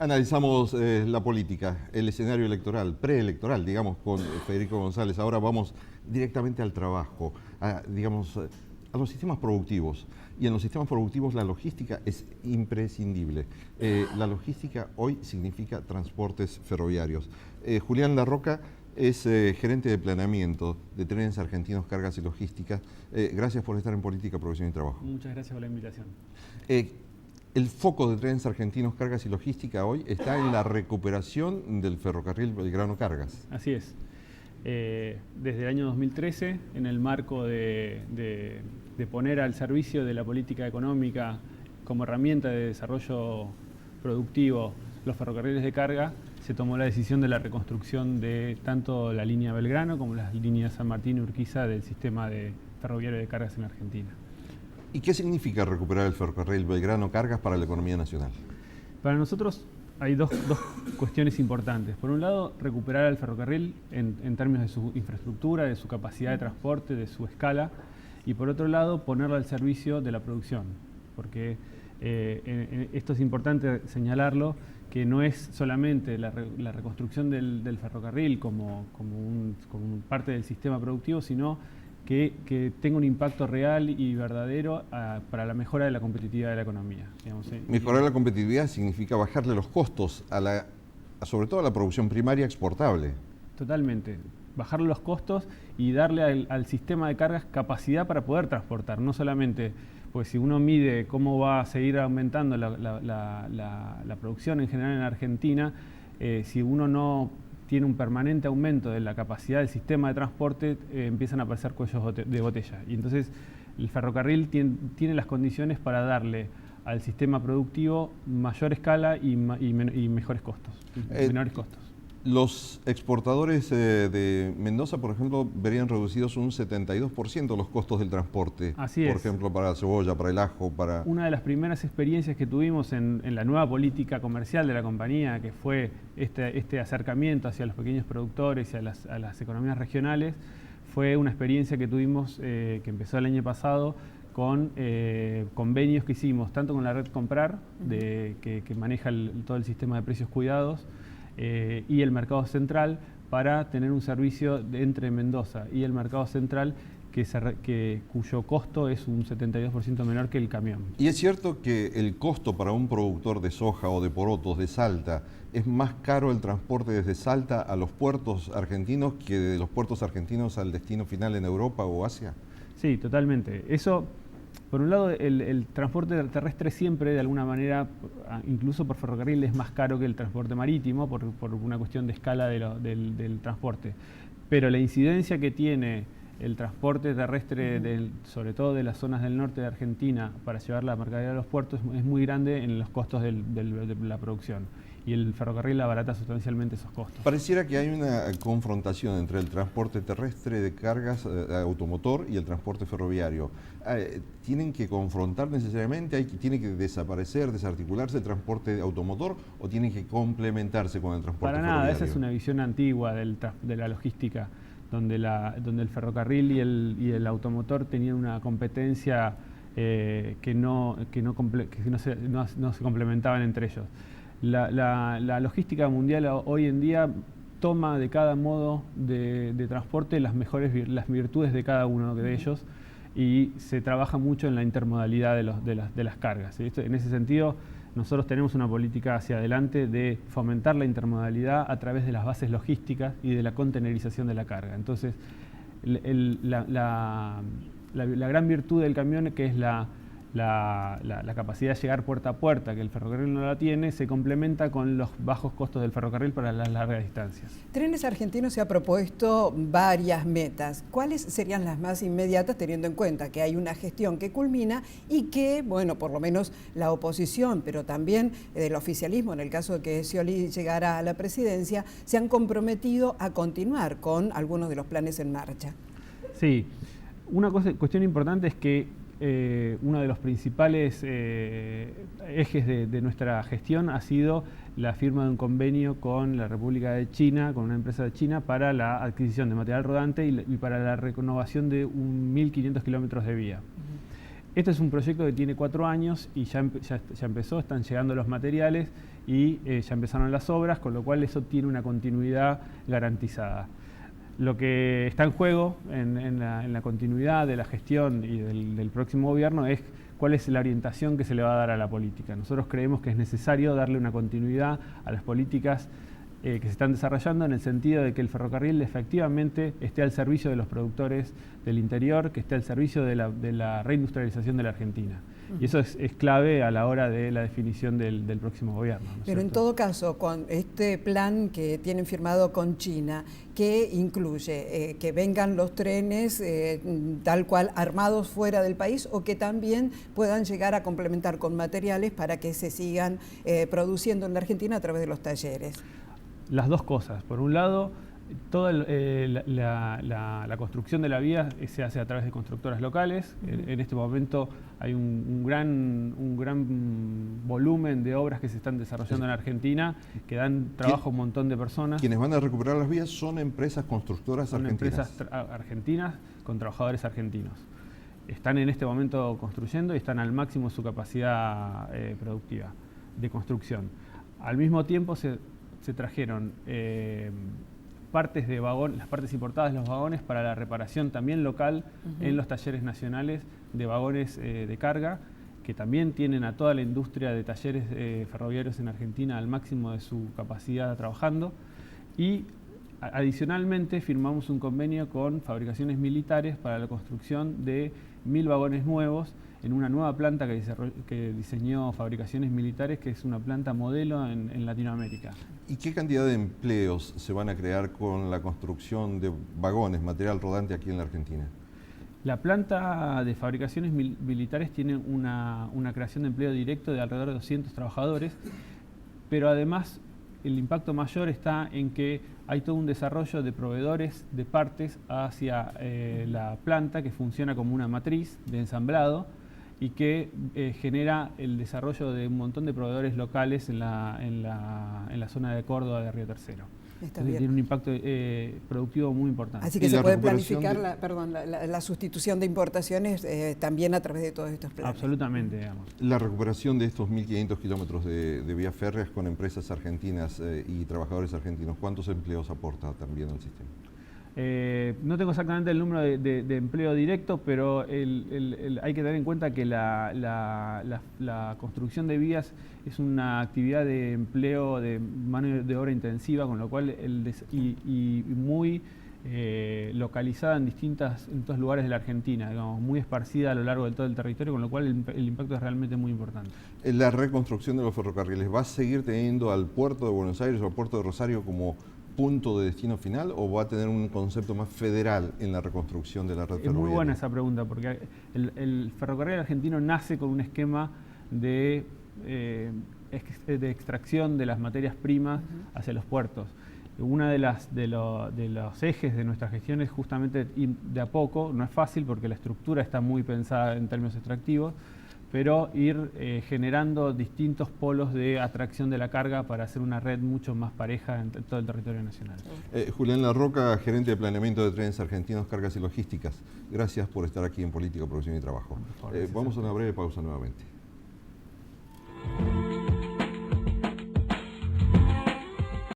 Analizamos la política, el escenario electoral, preelectoral, digamos, con Federico González. Ahora vamos directamente al trabajo, a los sistemas productivos. Y en los sistemas productivos la logística es imprescindible. La logística hoy significa transportes ferroviarios. Julián Larroca es gerente de planeamiento de Trenes Argentinos Cargas y Logística. Gracias por estar en Política, Profesión y Trabajo. Muchas gracias por la invitación. El foco de Trenes Argentinos Cargas y Logística hoy está en la recuperación del ferrocarril Belgrano Cargas. Así es. Desde el año 2013, en el marco de poner al servicio de la política económica como herramienta de desarrollo productivo los ferrocarriles de carga, se tomó la decisión de la reconstrucción de tanto la línea Belgrano como las líneas San Martín y Urquiza del sistema ferroviario de cargas en Argentina. ¿Y qué significa recuperar el ferrocarril Belgrano Cargas para la economía nacional? Para nosotros hay dos cuestiones importantes. Por un lado, recuperar al ferrocarril en términos de su infraestructura, de su capacidad de transporte, de su escala, y por otro lado, ponerlo al servicio de la producción. Porque esto es importante señalarlo, que no es solamente la reconstrucción del ferrocarril como parte del sistema productivo, sino que tenga un impacto real y verdadero para la mejora de la competitividad de la economía. Mejorar la competitividad significa bajarle los costos, sobre todo a la producción primaria exportable. Totalmente. Bajarle los costos y darle al sistema de cargas capacidad para poder transportar. No solamente, pues si uno mide cómo va a seguir aumentando la producción en general en Argentina, si uno no tiene un permanente aumento de la capacidad del sistema de transporte, empiezan a aparecer cuellos de botella. Y entonces el ferrocarril tiene las condiciones para darle al sistema productivo mayor escala y mejores costos, menores costos. Los exportadores de Mendoza, por ejemplo, verían reducidos un 72% los costos del transporte. Así es. Por ejemplo, para la cebolla, para el ajo, para... Una de las primeras experiencias que tuvimos en la nueva política comercial de la compañía, que fue este acercamiento hacia los pequeños productores y a las economías regionales, fue una experiencia que tuvimos, que empezó el año pasado, con convenios que hicimos, tanto con la red Comprar, que maneja todo el sistema de precios cuidados, y el mercado central, para tener un servicio entre Mendoza y el mercado central cuyo costo es un 72% menor que el camión. ¿Y es cierto que el costo para un productor de soja o de porotos de Salta es más caro el transporte desde Salta a los puertos argentinos que de los puertos argentinos al destino final en Europa o Asia? Sí, totalmente. Eso, por un lado, el transporte terrestre siempre, de alguna manera, incluso por ferrocarril, es más caro que el transporte marítimo por una cuestión de escala del transporte. Pero la incidencia que tiene el transporte terrestre, sobre todo de las zonas del norte de Argentina, para llevar la mercadería a los puertos, es muy grande en los costos de la producción. Y el ferrocarril abarata sustancialmente esos costos. Pareciera que hay una confrontación entre el transporte terrestre de cargas automotor y el transporte ferroviario. ¿Tienen que confrontar necesariamente? ¿Tiene que desaparecer, desarticularse el transporte automotor o tienen que complementarse con el transporte ferroviario? Para nada, esa es una visión antigua de la logística, donde el ferrocarril y el automotor tenían una competencia que no se complementaban entre ellos. La logística mundial hoy en día toma de cada modo de transporte las virtudes de cada uno de ellos, y se trabaja mucho en la intermodalidad de las cargas. En ese sentido, nosotros tenemos una política hacia adelante de fomentar la intermodalidad a través de las bases logísticas y de la contenerización de la carga. Entonces, la gran virtud del camión, que es la capacidad de llegar puerta a puerta, que el ferrocarril no la tiene, se complementa con los bajos costos del ferrocarril para las largas distancias. Trenes Argentinos se ha propuesto varias metas. ¿Cuáles serían las más inmediatas, teniendo en cuenta que hay una gestión que culmina y que, bueno, por lo menos la oposición, pero también el oficialismo, en el caso de que Scioli llegara a la presidencia, se han comprometido a continuar con algunos de los planes en marcha? Sí, una cuestión importante es que uno de los principales ejes de nuestra gestión ha sido la firma de un convenio con la República de China, con una empresa de China, para la adquisición de material rodante y para la renovación de 1.500 kilómetros de vía. Este es un proyecto que tiene 4 años y ya empezó, están llegando los materiales y ya empezaron las obras, con lo cual eso tiene una continuidad garantizada. Lo que está en juego en la continuidad de la gestión y del próximo gobierno es cuál es la orientación que se le va a dar a la política. Nosotros creemos que es necesario darle una continuidad a las políticas que se están desarrollando, en el sentido de que el ferrocarril efectivamente esté al servicio de los productores del interior, que esté al servicio de la reindustrialización de la Argentina. Y eso es clave a la hora de la definición del próximo gobierno, ¿no es Pero cierto? en todo caso, con este plan que tienen firmado con China, que incluye que vengan los trenes tal cual armados fuera del país, o que también puedan llegar a complementar con materiales para que se sigan produciendo en la Argentina a través de los talleres. Las dos cosas. Por un lado, toda la construcción de la vía se hace a través de constructoras locales. En este momento hay un gran volumen de obras que se están desarrollando en Argentina, que dan trabajo a un montón de personas. Quienes van a recuperar las vías son empresas constructoras argentinas. Son empresas argentinas con trabajadores argentinos. Están en este momento construyendo y están al máximo de su capacidad productiva de construcción. Al mismo tiempo se trajeron partes de vagón, las partes importadas de los vagones para la reparación también local en los talleres nacionales de vagones de carga, que también tienen a toda la industria de talleres ferroviarios en Argentina al máximo de su capacidad trabajando. Y adicionalmente firmamos un convenio con Fabricaciones Militares para la construcción de 1000 vagones nuevos en una nueva planta que diseñó Fabricaciones Militares, que es una planta modelo en Latinoamérica. ¿Y qué cantidad de empleos se van a crear con la construcción de vagones, material rodante aquí en la Argentina? La planta de Fabricaciones Militares tiene una creación de empleo directo de alrededor de 200 trabajadores, pero además el impacto mayor está en que hay todo un desarrollo de proveedores de partes hacia la planta, que funciona como una matriz de ensamblado y que genera el desarrollo de un montón de proveedores locales en la zona de Córdoba, de Río Tercero. Entonces tiene un impacto productivo muy importante. Así que se puede planificar la sustitución de importaciones también a través de todos estos planes. Absolutamente, digamos. La recuperación de estos 1.500 kilómetros de vías férreas con empresas argentinas y trabajadores argentinos, ¿cuántos empleos aporta también al sistema? No tengo exactamente el número de empleo directo, pero hay que tener en cuenta que la construcción de vías es una actividad de empleo de mano de obra intensiva, con lo cual muy localizada en distintos lugares de la Argentina, digamos, muy esparcida a lo largo de todo el territorio, con lo cual el impacto es realmente muy importante. La reconstrucción de los ferrocarriles, ¿va a seguir teniendo al puerto de Buenos Aires o al puerto de Rosario como punto de destino final, o va a tener un concepto más federal en la reconstrucción de la red ferroviaria? Es muy buena esa pregunta, porque el ferrocarril argentino nace con un esquema de extracción de las materias primas hacia los puertos. Uno de los ejes de nuestra gestión es justamente ir de a poco, no es fácil porque la estructura está muy pensada en términos extractivos, pero ir generando distintos polos de atracción de la carga para hacer una red mucho más pareja en todo el territorio nacional. Julián Larroca, gerente de planeamiento de Trenes Argentinos, Cargas y Logísticas. Gracias por estar aquí en Política, Producción y Trabajo. Vamos a una breve pausa nuevamente.